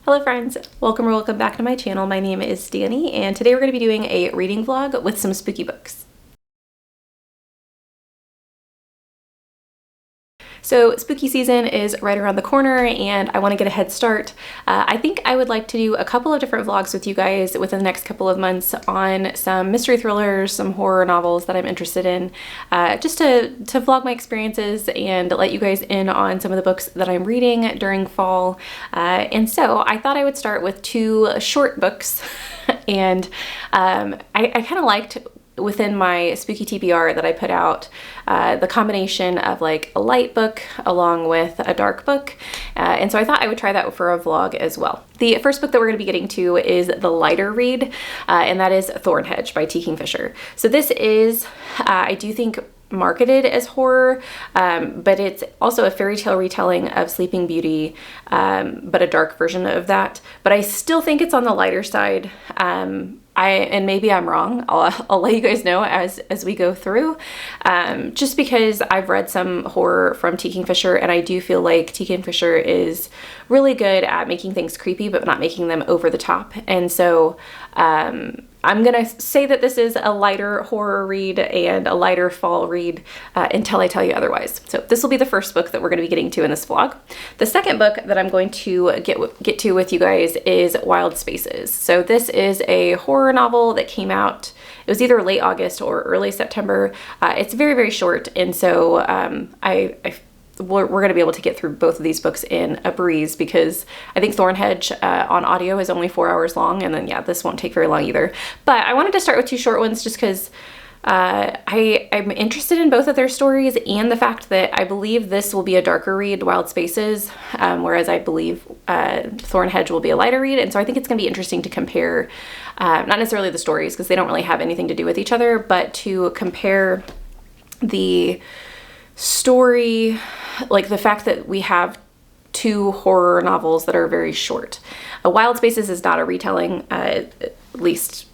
Hello friends, welcome or welcome back to my channel. My name is Danny and today we're going to be doing a reading vlog with some spooky books. So spooky season is right around the corner and I want to get a head start. I think I would like to do a couple of different vlogs with you guys within the next couple of months on some mystery thrillers, some horror novels that I'm interested in, just to vlog my experiences and let you guys in on some of the books that I'm reading during fall. And so I thought I would start with two short books and I kind of liked within my spooky TBR that I put out, the combination of like a light book along with a dark book. And so I thought I would try that for a vlog as well. The first book that we're going to be getting to is the lighter read, and that is Thornhedge by Kingfisher. So this is, I do think, marketed as horror, but it's also a fairy tale retelling of Sleeping Beauty, but a dark version of that. But I still think it's on the lighter side. And maybe I'm wrong. I'll let you guys know as we go through, just because I've read some horror from Kingfisher and I do feel like Kingfisher is really good at making things creepy but not making them over the top. And so I'm gonna say that this is a lighter horror read and a lighter fall read until I tell you otherwise. So this will be the first book that we're gonna be getting to in this vlog. The second book that I'm going to get to with you guys is Wild Spaces. So this is a horror novel that came out, it was either late August or early September. It's very, very short. And so we're going to be able to get through both of these books in a breeze because I think Thornhedge on audio is only 4 hours long, and then yeah, this won't take very long either. But I wanted to start with two short ones just because I'm interested in both of their stories and the fact that I believe this will be a darker read, Wild Spaces, whereas I believe Thornhedge will be a lighter read. And so I think it's going to be interesting to compare, not necessarily the stories because they don't really have anything to do with each other, but to compare the story, like the fact that we have two horror novels that are very short. Wild Spaces is not a retelling, at least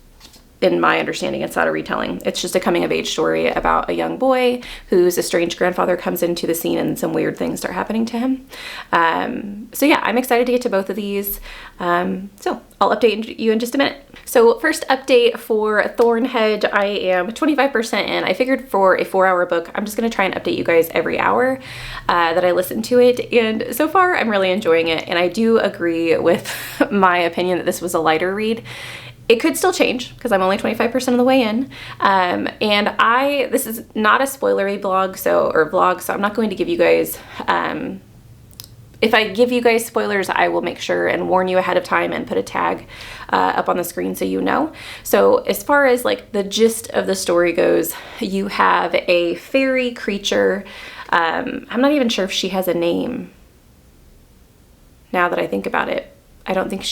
in my understanding, it's not a retelling. It's just a coming of age story about a young boy whose estranged grandfather comes into the scene and some weird things start happening to him. So yeah, I'm excited to get to both of these. So I'll update you in just a minute. So first update for Thornhedge, I am 25% in. I figured for a 4-hour book, I'm just gonna try and update you guys every hour that I listen to it. And so far I'm really enjoying it. And I do agree with my opinion that this was a lighter read. It could still change because I'm only 25% of the way in. And this is not a spoilery vlog, so I'm not going to give you guys, if I give you guys spoilers, I will make sure and warn you ahead of time and put a tag up on the screen so you know. So as far as like the gist of the story goes, you have a fairy creature. I'm not even sure if she has a name now that I think about it. I don't think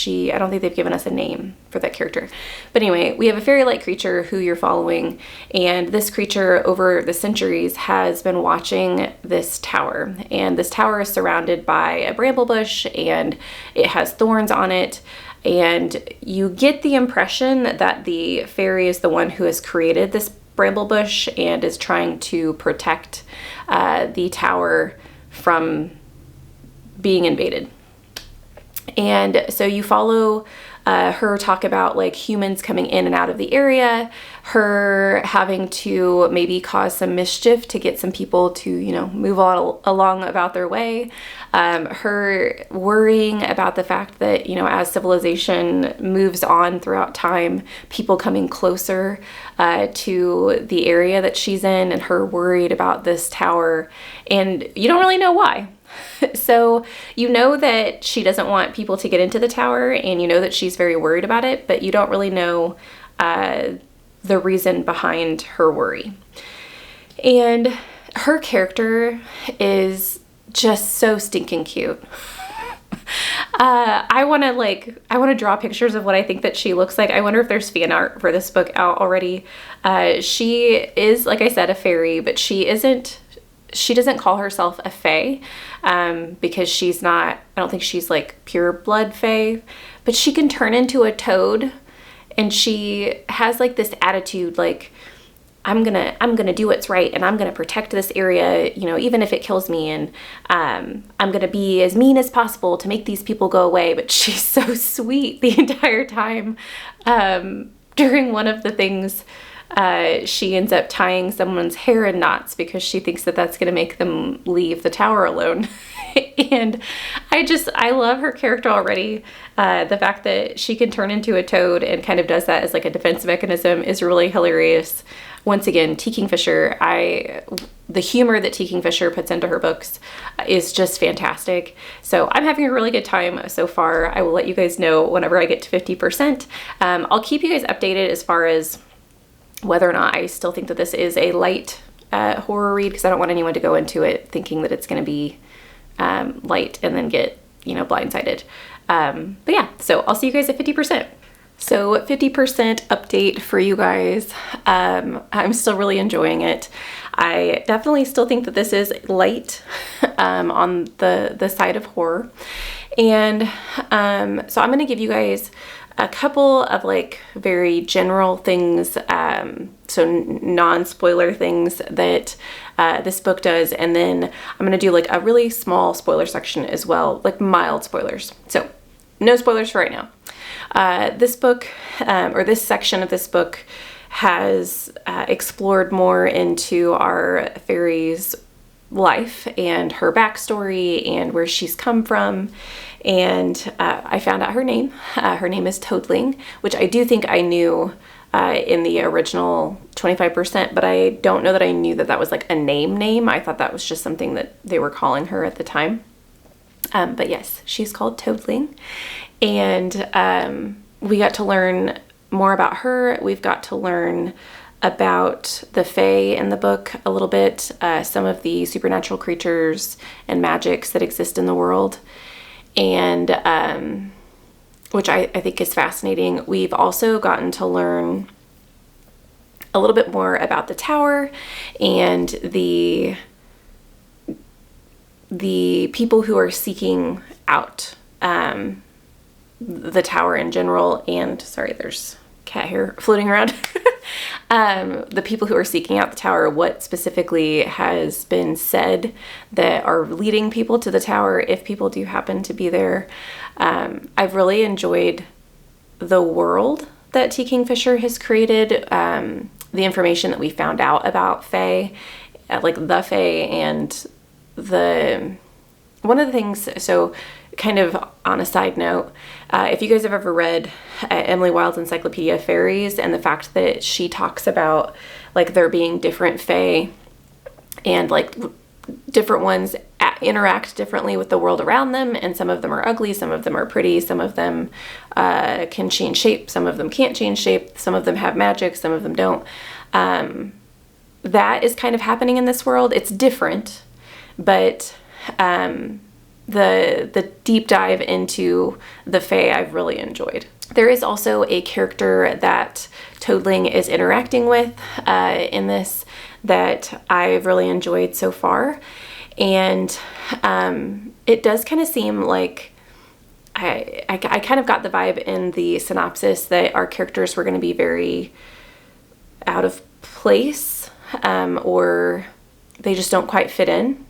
they've given us a name for that character. But anyway, we have a fairy-like creature who you're following, and this creature over the centuries has been watching this tower. And this tower is surrounded by a bramble bush and it has thorns on it. And you get the impression that the fairy is the one who has created this bramble bush and is trying to protect the tower from being invaded. And so you follow her talk about like humans coming in and out of the area, her having to maybe cause some mischief to get some people to, move on along about their way, her worrying about the fact that, as civilization moves on throughout time, people coming closer to the area that she's in, and her worried about this tower, and you don't really know why. So you know that she doesn't want people to get into the tower, and you know that she's very worried about it, but you don't really know the reason behind her worry. And her character is just so stinking cute. I want to draw pictures of what I think that she looks like. I wonder if there's fan art for this book out already. She is, like I said, a fairy, but she doesn't call herself a fae, because she's not, I don't think she's like pure blood fae, but she can turn into a toad, and she has like this attitude, like I'm gonna do what's right, and I'm gonna protect this area, you know, even if it kills me, and I'm gonna be as mean as possible to make these people go away. But she's so sweet the entire time. During one of the things, she ends up tying someone's hair in knots because she thinks that that's gonna make them leave the tower alone. And I love her character already. The fact that she can turn into a toad and kind of does that as like a defense mechanism is really hilarious. Once again, T. Kingfisher, the humor that T. Kingfisher puts into her books is just fantastic. So I'm having a really good time so far. I will let you guys know whenever I get to 50%. I'll keep you guys updated as far as whether or not I still think that this is a light horror read, because I don't want anyone to go into it thinking that it's going to be light and then get, you know, blindsided. But yeah, so I'll see you guys at 50%. So 50% update for you guys. I'm still really enjoying it. I definitely still think that this is light on the side of horror. And so I'm going to give you guys a couple of like very general things, so non-spoiler things that this book does, and then I'm going to do like a really small spoiler section as well, like mild spoilers. So no spoilers for right now. This book, or this section of this book, has explored more into our fairy's life and her backstory and where she's come from. And I found out her name. Her name is Toadling, which I do think I knew in the original 25%, but I don't know that I knew that that was like a name. I thought that was just something that they were calling her at the time. But yes, she's called Toadling. And we got to learn more about her. We've got to learn about the Fae in the book a little bit, some of the supernatural creatures and magics that exist in the world, and which I think is fascinating. We've also gotten to learn a little bit more about the tower and the people who are seeking out the tower in general. And sorry, there's cat hair floating around. The people who are seeking out the tower, what specifically has been said that are leading people to the tower, if people do happen to be there. I've really enjoyed the world that T. Kingfisher has created, the information that we found out about Fae, like the Fae, and one of the things, so kind of on a side note, if you guys have ever read Emily Wilde's Encyclopedia of Fairies, and the fact that she talks about like there being different Fae and like different ones interact differently with the world around them, and some of them are ugly, some of them are pretty, some of them can change shape, some of them can't change shape, some of them have magic, some of them don't. That is kind of happening in this world. It's different, but the deep dive into the Fae I've really enjoyed. There is also a character that Toadling is interacting with in this that I've really enjoyed so far, and it does kind of seem like I kind of got the vibe in the synopsis that our characters were going to be very out of place, or they just don't quite fit in,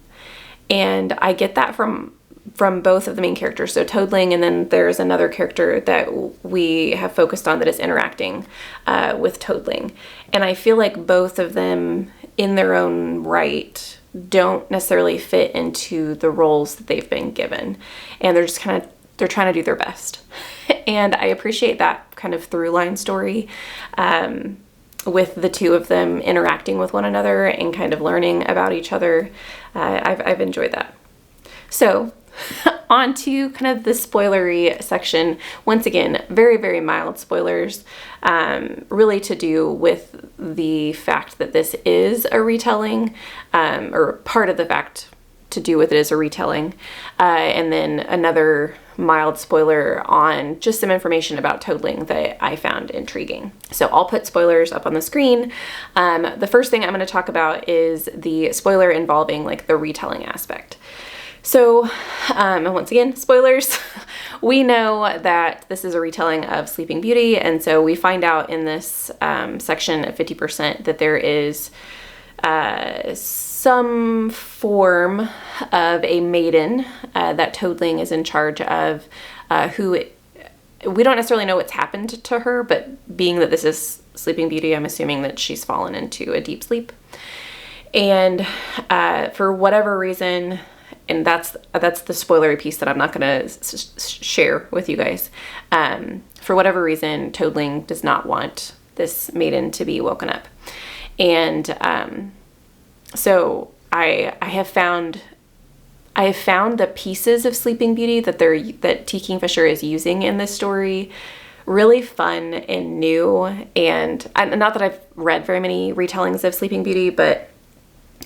and I get that from both of the main characters, so Toadling, and then there's another character that we have focused on that is interacting with Toadling. And I feel like both of them in their own right don't necessarily fit into the roles that they've been given, and they're just they're trying to do their best. And I appreciate that kind of through line story with the two of them interacting with one another and kind of learning about each other. I've enjoyed that. So on to kind of the spoilery section. Once again, very, very mild spoilers, really to do with the fact that this is a retelling, or part of the fact to do with it is a retelling, and then another mild spoiler on just some information about Toadling that I found intriguing. So I'll put spoilers up on the screen. The first thing I'm going to talk about is the spoiler involving like the retelling aspect. So, and once again, spoilers. We know that this is a retelling of Sleeping Beauty, and so we find out in this section of 50% that there is some form of a maiden that Toadling is in charge of, who we don't necessarily know what's happened to her, but being that this is Sleeping Beauty, I'm assuming that she's fallen into a deep sleep. And for whatever reason, and that's the spoilery piece that I'm not going to share with you guys. For whatever reason, Toadling does not want this maiden to be woken up. And so I have found the pieces of Sleeping Beauty that T. Kingfisher is using in this story really fun and new. And not that I've read very many retellings of Sleeping Beauty, but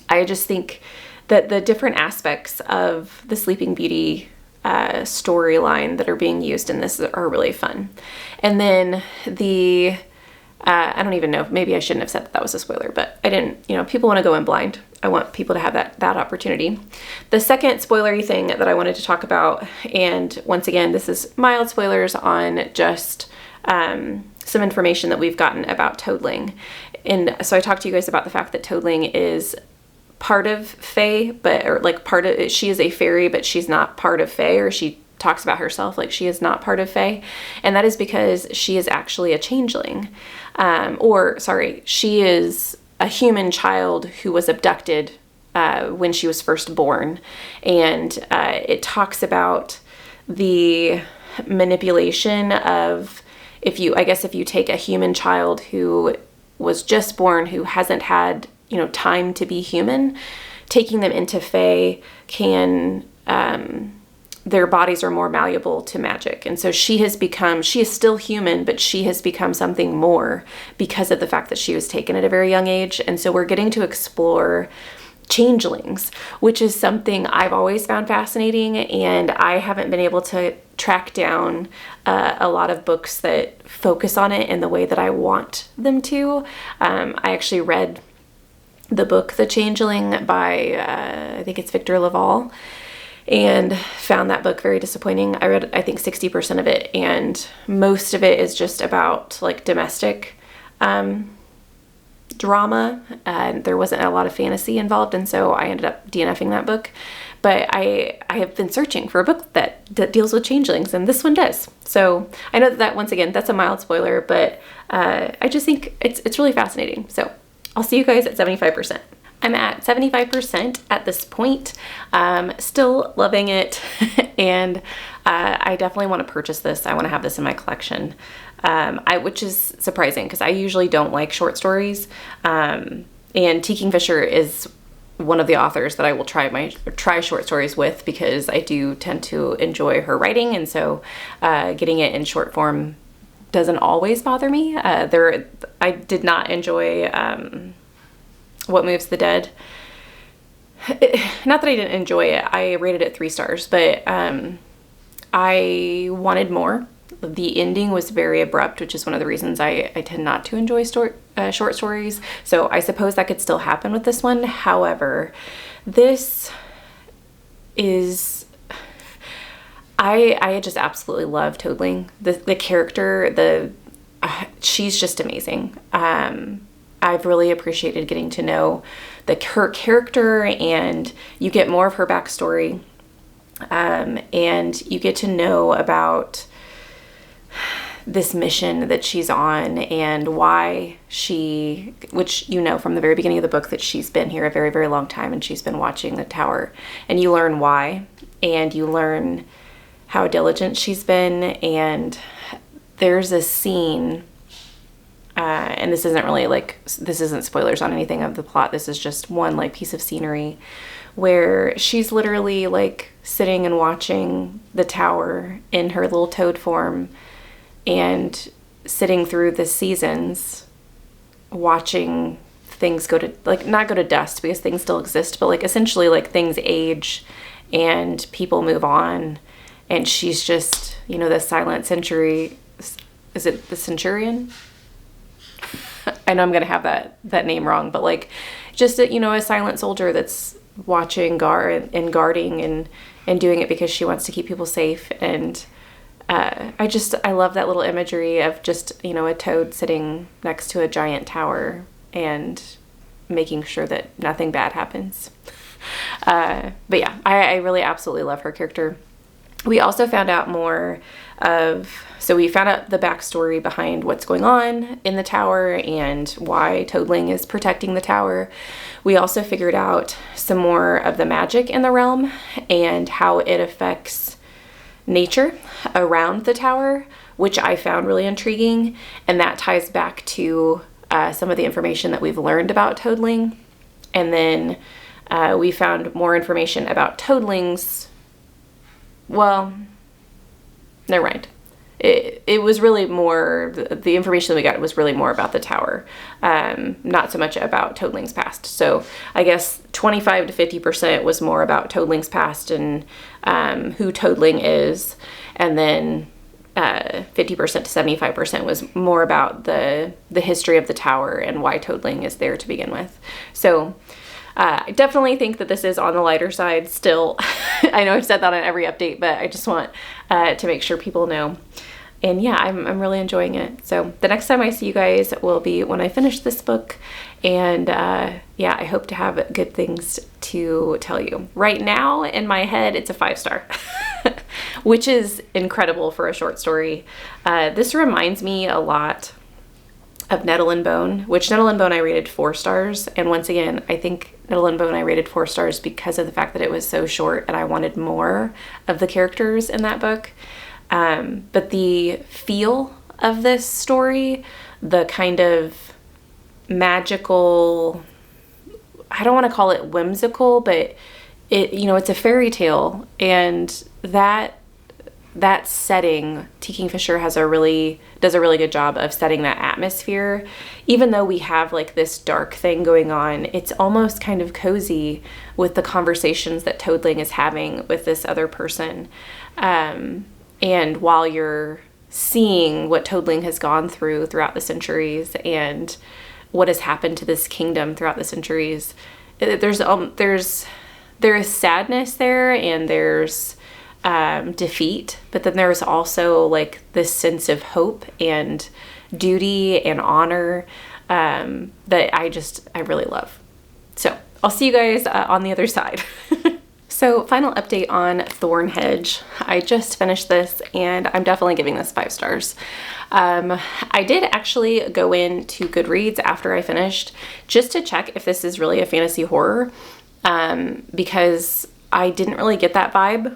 I just think that the different aspects of the Sleeping Beauty storyline that are being used in this are really fun. And then I don't even know, maybe I shouldn't have said that was a spoiler, but I didn't, people want to go in blind. I want people to have that opportunity. The second spoilery thing that I wanted to talk about, and once again, this is mild spoilers on just some information that we've gotten about Toadling. And so I talked to you guys about the fact that Toadling is part of Fae, she is a fairy, but she's not part of Fae, or she talks about herself like she is not part of Fae. And that is because she is actually a changeling. She is a human child who was abducted when she was first born. And it talks about the manipulation of, if you take a human child who was just born, who hasn't had time to be human, taking them into Fae can, their bodies are more malleable to magic. And so she is still human, but she has become something more because of the fact that she was taken at a very young age. And so we're getting to explore changelings, which is something I've always found fascinating. And I haven't been able to track down a lot of books that focus on it in the way that I want them to. I actually read the book The Changeling by, I think it's Victor Laval, and found that book very disappointing. I read, I think, 60% of it, and most of it is just about like domestic drama, and there wasn't a lot of fantasy involved, and so I ended up DNFing that book. But I have been searching for a book that deals with changelings, and this one does. So I know that once again, that's a mild spoiler, but I just think it's really fascinating. So I'll see you guys at 75%. I'm at 75% at this point, still loving it, and I definitely want to purchase this. I want to have this in my collection, which is surprising because I usually don't like short stories, and T. Kingfisher is one of the authors that I will try short stories with because I do tend to enjoy her writing, and so getting it in short form doesn't always bother me. I did not enjoy What Moves the Dead. Not that I didn't enjoy it. I rated it 3 stars, but I wanted more. The ending was very abrupt, which is one of the reasons I tend not to enjoy short stories. So I suppose that could still happen with this one. However, this is... I just absolutely love Toadling. The character, she's just amazing. I've really appreciated getting to know her character, and you get more of her backstory, and you get to know about this mission that she's on and why which from the very beginning of the book, that she's been here a very, very long time, and she's been watching the tower, and you learn why, and you learn how diligent she's been. And there's a scene, and this isn't spoilers on anything of the plot, this is just one piece of scenery where she's literally sitting and watching the tower in her little toad form, and sitting through the seasons watching things go to, not go to dust because things still exist, but essentially things age and people move on, and she's just, the silent century, is it the centurion? I know I'm gonna have that name wrong, but just a silent soldier that's watching and guarding and doing it because she wants to keep people safe. And I love that little imagery of just, you know, a toad sitting next to a giant tower and making sure that nothing bad happens. But yeah, I really absolutely love her character. We also found out we found out the backstory behind what's going on in the tower and why Toadling is protecting the tower. We also figured out some more of the magic in the realm and how it affects nature around the tower, which I found really intriguing. And that ties back to some of the information that we've learned about Toadling. And then we found more information about Toadlings. Well, never mind. It was really more, the information that we got was really more about the tower, not so much about Toadling's past. So I guess 25 to 50% was more about Toadling's past and who Toadling is, and then 50% to 75% was more about the history of the tower and why Toadling is there to begin with. So I definitely think that this is on the lighter side still. I know I've said that on every update, but I just want to make sure people know. And yeah, I'm really enjoying it. So the next time I see you guys will be when I finish this book. And yeah, I hope to have good things to tell you. Right now, in my head, it's a 5-star, which is incredible for a short story. This reminds me a lot of Nettle and Bone, which Nettle and Bone I rated 4 stars. And once again, I think Nettle and Bone I rated 4 stars because of the fact that it was so short and I wanted more of the characters in that book. But the feel of this story, the kind of magical, I don't want to call it whimsical, but it, you know, it's a fairy tale, and that setting, Kingfisher does a really good job of setting that atmosphere. Even though we have like this dark thing going on, it's almost kind of cozy with the conversations that Toadling is having with this other person. And while you're seeing what Toadling has gone throughout the centuries and what has happened to this kingdom throughout the centuries, there is sadness there, and there's defeat, but then there's also like this sense of hope and duty and honor that I really love. So I'll see you guys on the other side. So final update on Thornhedge. I just finished this and I'm definitely giving this 5 stars. I did actually go into Goodreads after I finished just to check if this is really a fantasy horror, because I didn't really get that vibe.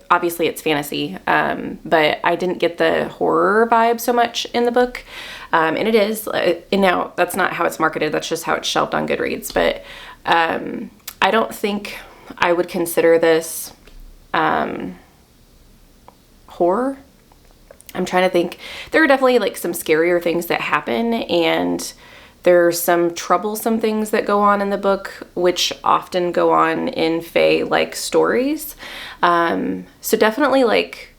Obviously it's fantasy, but I didn't get the horror vibe so much in the book. And it is, and now that's not how it's marketed, that's just how it's shelved on Goodreads. But I don't think I would consider this horror. I'm trying to think. There are definitely like some scarier things that happen, and there's some troublesome things that go on in the book, which often go on in Fae-like stories. So definitely like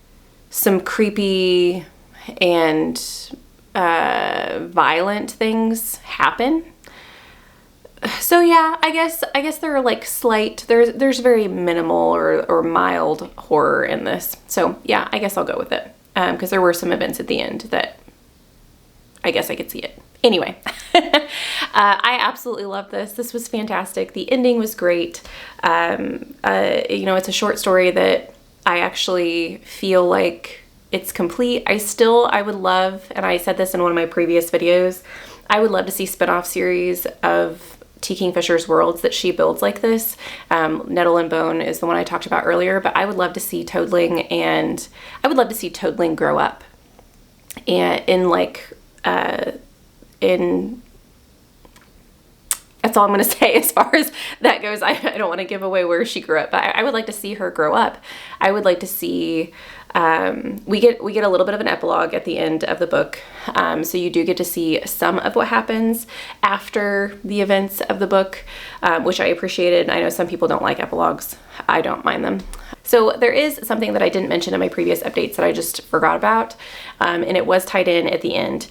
some creepy and violent things happen. So yeah, I guess there are like there's very minimal or mild horror in this. So yeah, I guess I'll go with it. Because there were some events at the end that I guess I could see it. Anyway, I absolutely love this. This was fantastic. The ending was great. It's a short story that I actually feel like it's complete. I would love, and I said this in one of my previous videos, I would love to see spin-off series of Kingfisher's worlds that she builds like this. Nettle and Bone is the one I talked about earlier, but I would love to see Toadling, and I would love to see Toadling grow up and that's all I'm going to say as far as that goes. I don't want to give away where she grew up, but I would like to see her grow up. I would like to see, we get a little bit of an epilogue at the end of the book. So you do get to see some of what happens after the events of the book, which I appreciated. I know some people don't like epilogues. I don't mind them. So there is something that I didn't mention in my previous updates that I just forgot about, and it was tied in at the end.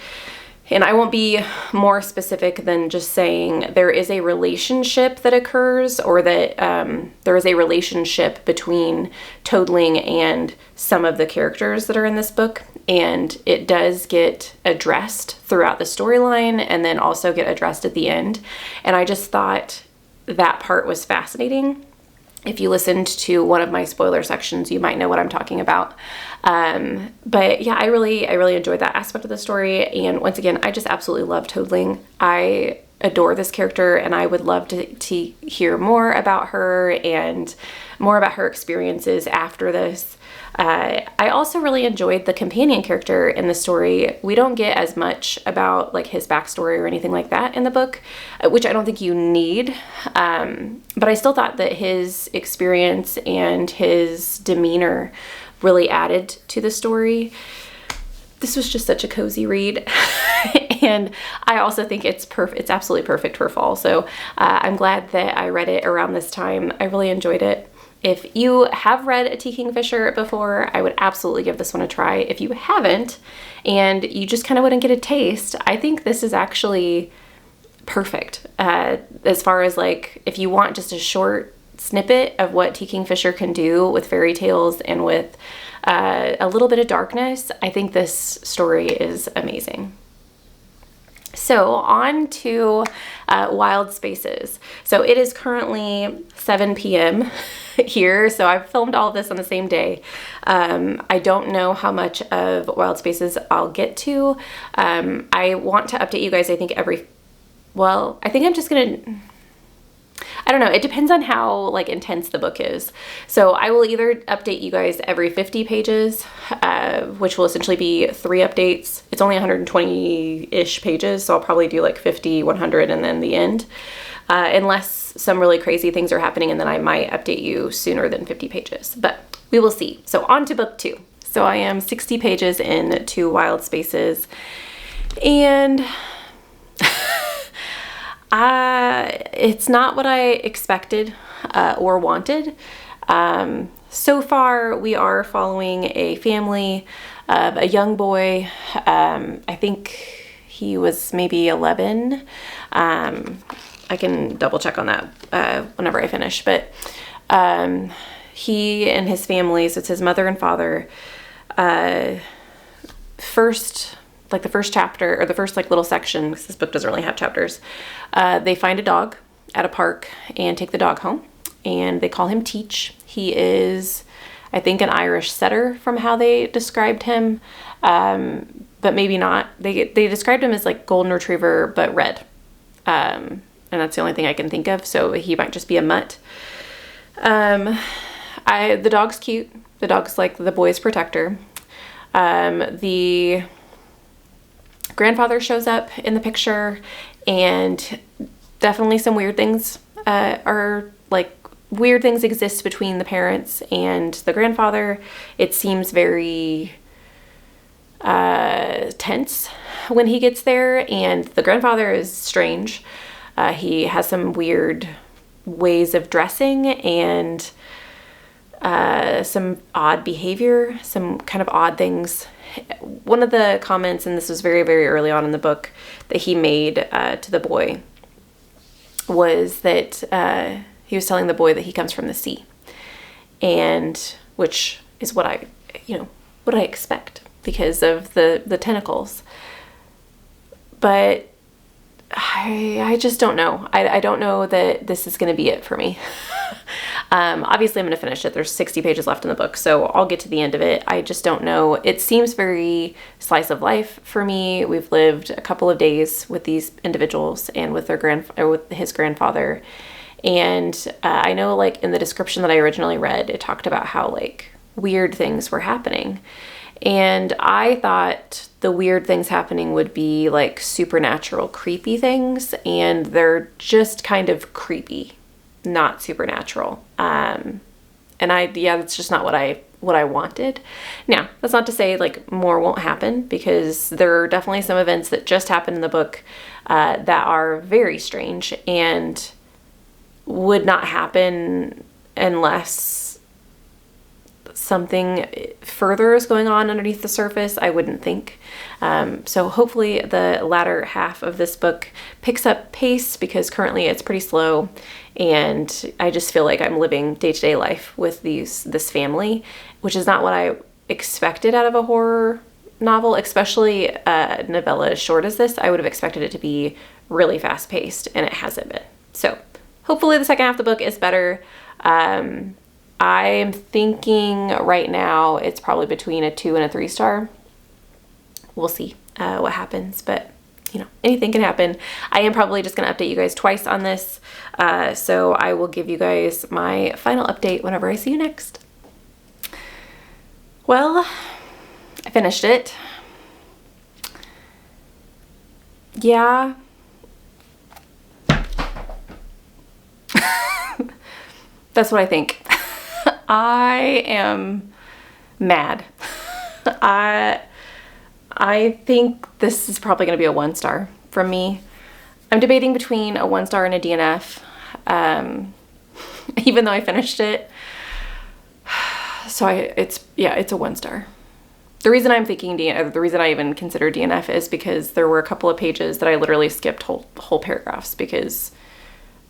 And I won't be more specific than just saying there is a relationship that occurs, or that there is a relationship between Toadling and some of the characters that are in this book. And it does get addressed throughout the storyline and then also get addressed at the end. And I just thought that part was fascinating. If you listened to one of my spoiler sections, you might know what I'm talking about. But yeah, I really enjoyed that aspect of the story. And once again, I just absolutely love Toadling. I adore this character, and I would love to hear more about her and more about her experiences after this. I also really enjoyed the companion character in the story. We don't get as much about like his backstory or anything like that in the book, which I don't think you need. But I still thought that his experience and his demeanor really added to the story. This was just such a cozy read. And I also think it's absolutely perfect for fall. So I'm glad that I read it around this time. I really enjoyed it. If you have read a T. Kingfisher before, I would absolutely give this one a try. If you haven't, and you just kind of wouldn't get a taste, I think this is actually perfect. As far as like, if you want just a short snippet of what T. Kingfisher can do with fairy tales and with a little bit of darkness, I think this story is amazing. So on to Wild Spaces. So it is currently 7 p.m. here, so I've filmed all of this on the same day. I don't know how much of Wild Spaces I'll get to. I want to update you guys, I think I think I'm just gonna, I don't know, it depends on how like intense the book is. So I will either update you guys every 50 pages, which will essentially be 3 updates. It's only 120-ish pages, so I'll probably do like 50, 100, and then the end. Unless some really crazy things are happening, and then I might update you sooner than 50 pages, but we will see. So on to book 2. So I am 60 pages into Wild Spaces, and it's not what I expected or wanted. So far, we are following a family of a young boy. I think he was maybe 11. I can double check on that whenever I finish. But he and his family, so it's his mother and father, the first chapter, or the first like little section, because this book doesn't really have chapters, they find a dog at a park and take the dog home, and they call him Teach. He is, I think, an Irish setter from how they described him, but maybe not. They described him as like golden retriever but red, and that's the only thing I can think of, so he might just be a mutt. The dog's cute. The dog's like the boy's protector. The grandfather shows up in the picture, and definitely some weird things weird things exist between the parents and the grandfather. It seems very tense when he gets there, and the grandfather is strange. He has some weird ways of dressing and some odd behavior, some kind of odd things. One of the comments, and this was very, very early on in the book, that he made to the boy was that he was telling the boy that he comes from the sea, and which is what I expect because of the tentacles. But I just don't know. I don't know that this is going to be it for me. Obviously, I'm going to finish it. There's 60 pages left in the book, so I'll get to the end of it. I just don't know. It seems very slice of life for me. We've lived a couple of days with these individuals and with with his grandfather. And I know, like, in the description that I originally read, it talked about how, like, weird things were happening. And I thought the weird things happening would be, like, supernatural, creepy things. And they're just kind of creepy, not supernatural. And that's just not what I wanted. Now, that's not to say, like, more won't happen, because there are definitely some events that just happened in the book that are very strange and would not happen unless something further is going on underneath the surface, I wouldn't think. So hopefully the latter half of this book picks up pace, because currently it's pretty slow, and I just feel like I'm living day-to-day life with this family, which is not what I expected out of a horror novel, especially a novella as short as this. I would have expected it to be really fast-paced, and it hasn't been. So hopefully the second half of the book is better. I'm thinking right now it's probably between a 2 and a 3 star. We'll see what happens, but you know, anything can happen. I am probably just going to update you guys twice on this, so I will give you guys my final update whenever I see you next. Well, I finished it. Yeah. That's what I think. I am mad. I think this is probably going to be a 1 star from me. I'm debating between a 1 star and a DNF, even though I finished it. So it's a 1 star. The reason I'm thinking the reason I even consider DNF is because there were a couple of pages that I literally skipped whole paragraphs because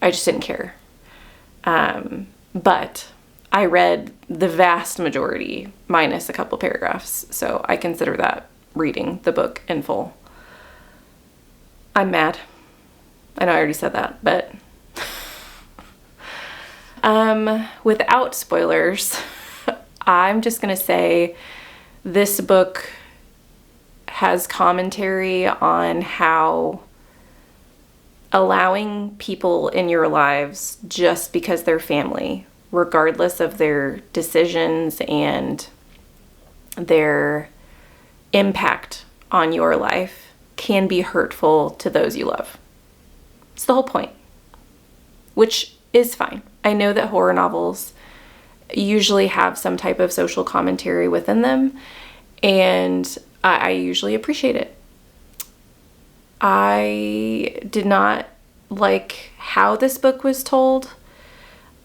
I just didn't care. But I read the vast majority minus a couple paragraphs, so I consider that reading the book in full. I'm mad. I know I already said that, but without spoilers, I'm just gonna say this book has commentary on how allowing people in your lives just because they're family, regardless of their decisions and their impact on your life, can be hurtful to those you love. It's the whole point, which is fine. I know that horror novels usually have some type of social commentary within them, and I usually appreciate it. I did not like how this book was told.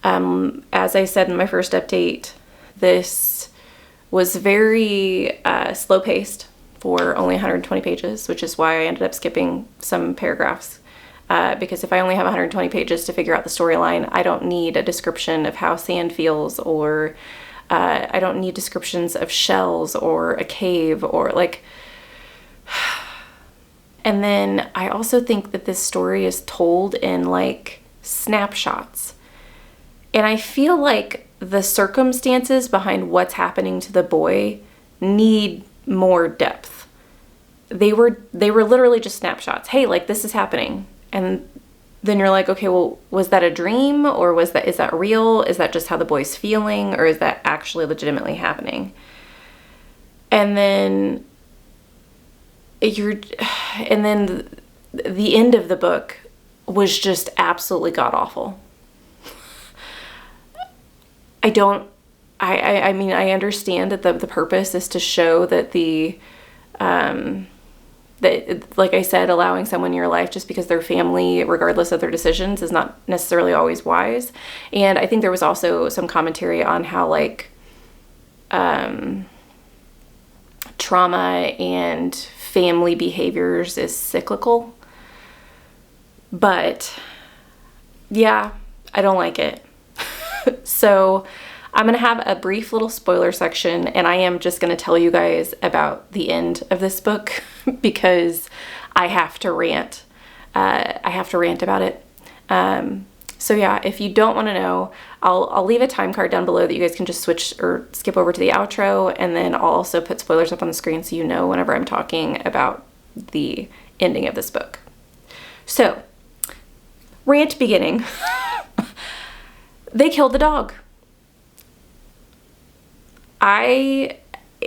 As I said in my first update, this was very slow-paced for only 120 pages, which is why I ended up skipping some paragraphs. Because if I only have 120 pages to figure out the storyline, I don't need a description of how sand feels, or I don't need descriptions of shells or a cave or like... And then I also think that this story is told in like snapshots. And I feel like the circumstances behind what's happening to the boy need more depth. They were literally just snapshots. Hey, like this is happening. And then you're like, okay, well, was that a dream, or is that real? Is that just how the boy's feeling, or is that actually legitimately happening? And then the end of the book was just absolutely god awful. I mean, I understand that the purpose is to show that that, like I said, allowing someone in your life just because they're family, regardless of their decisions, is not necessarily always wise. And I think there was also some commentary on how like trauma and family behaviors is cyclical. But yeah, I don't like it. So I'm going to have a brief little spoiler section, and I am just going to tell you guys about the end of this book because I have to rant. I have to rant about it. So yeah, if you don't want to know, I'll leave a time card down below that you guys can just switch or skip over to the outro, and then I'll also put spoilers up on the screen so you know whenever I'm talking about the ending of this book. So, rant beginning. They killed the dog. I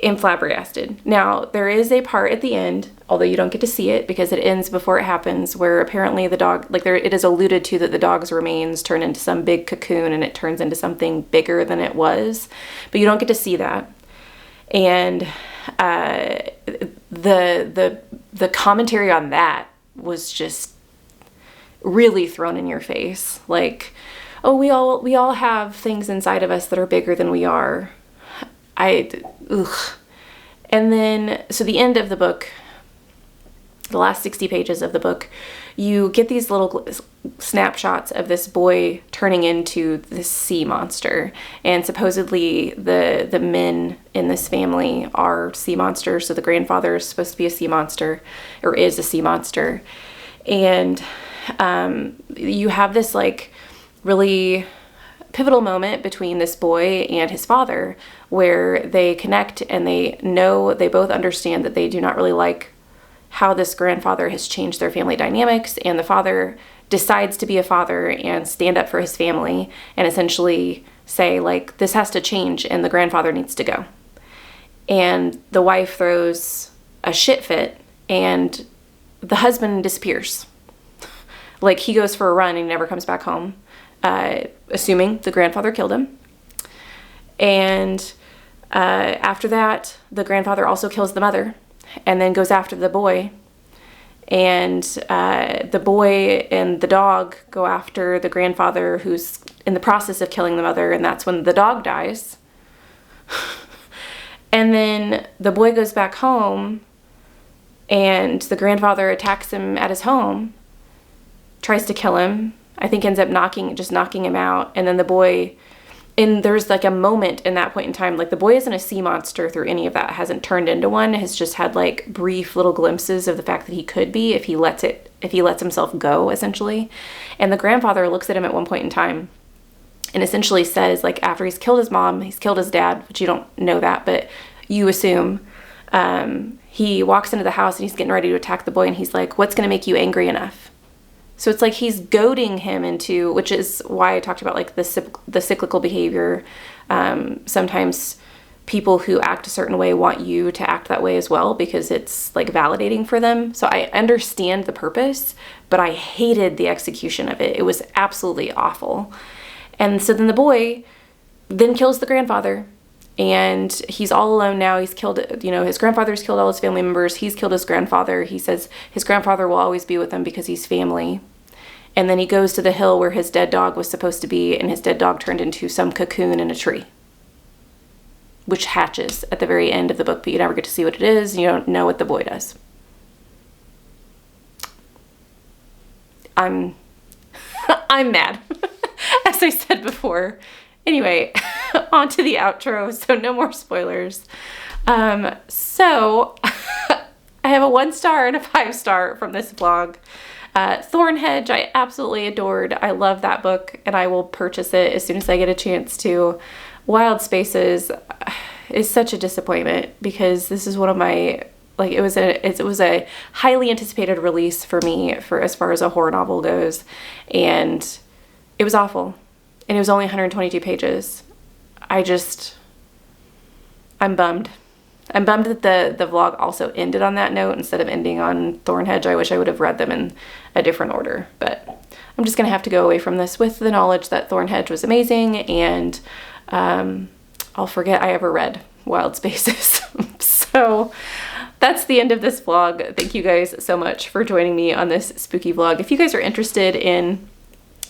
am flabbergasted. Now, there is a part at the end, although you don't get to see it because it ends before it happens, where apparently the dog, like it is alluded to that the dog's remains turn into some big cocoon and it turns into something bigger than it was, but you don't get to see that. And the commentary on that was just really thrown in your face. Like, oh, we all have things inside of us that are bigger than we are. ugh. And then, so the end of the book, the last 60 pages of the book, you get these little snapshots of this boy turning into this sea monster. And supposedly the men in this family are sea monsters. So the grandfather is supposed to be a sea monster, or is a sea monster. And you have this like really pivotal moment between this boy and his father where they connect, and they both understand that they do not really like how this grandfather has changed their family dynamics, and the father decides to be a father and stand up for his family and essentially say, like, this has to change and the grandfather needs to go. And the wife throws a shit fit and the husband disappears. Like, he goes for a run and he never comes back home, assuming the grandfather killed him. And after that, the grandfather also kills the mother and then goes after the boy. And the boy and the dog go after the grandfather, who's in the process of killing the mother, and that's when the dog dies. And then the boy goes back home, and the grandfather attacks him at his home, tries to kill him. I think ends up knocking him out. And then the boy, and there's like a moment in that point in time, like the boy isn't a sea monster through any of that, hasn't turned into one, has just had like brief little glimpses of the fact that he could be if he lets himself go, essentially. And the grandfather looks at him at one point in time and essentially says, like, after he's killed his mom, he's killed his dad, which you don't know that, but you assume, he walks into the house and he's getting ready to attack the boy, and he's like, what's going to make you angry enough? So it's like he's goading him into, which is why I talked about like the cyclical behavior. Sometimes people who act a certain way want you to act that way as well, because it's like validating for them. So I understand the purpose, but I hated the execution of it. It was absolutely awful. And so then the boy then kills the grandfather, and he's all alone now. He's killed, his grandfather's killed all his family members. He's killed his grandfather. He says his grandfather will always be with him because he's family. And then he goes to the hill where his dead dog was supposed to be, and his dead dog turned into some cocoon in a tree, which hatches at the very end of the book, but you never get to see what it is, and you don't know what the boy does. I'm mad, as I said before. Anyway, on to the outro, so no more spoilers. So I have a 1-star and a 5-star from this vlog. Thornhedge, I absolutely adored. I love that book, and I will purchase it as soon as I get a chance to. Wild Spaces is such a disappointment, because this is one of my, like, it was a highly anticipated release for me for as far as a horror novel goes, and it was awful. And it was only 122 pages. I'm bummed. I'm bummed that the vlog also ended on that note instead of ending on Thornhedge. I wish I would have read them in a different order, but I'm just gonna have to go away from this with the knowledge that Thornhedge was amazing, and I'll forget I ever read Wild Spaces. So that's the end of this vlog. Thank you guys so much for joining me on this spooky vlog. If you guys are interested in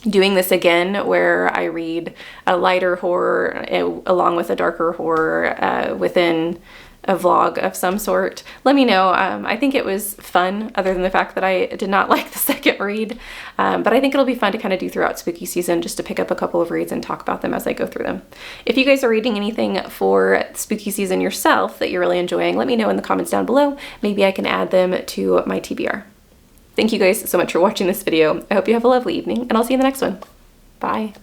doing this again, where I read a lighter horror along with a darker horror within a vlog of some sort, let me know. I think it was fun, other than the fact that I did not like the second read, but I think it'll be fun to kind of do throughout spooky season, just to pick up a couple of reads and talk about them as I go through them. If you guys are reading anything for spooky season yourself that you're really enjoying, let me know in the comments down below. Maybe I can add them to my TBR. Thank you guys so much for watching this video. I hope you have a lovely evening, and I'll see you in the next one. Bye.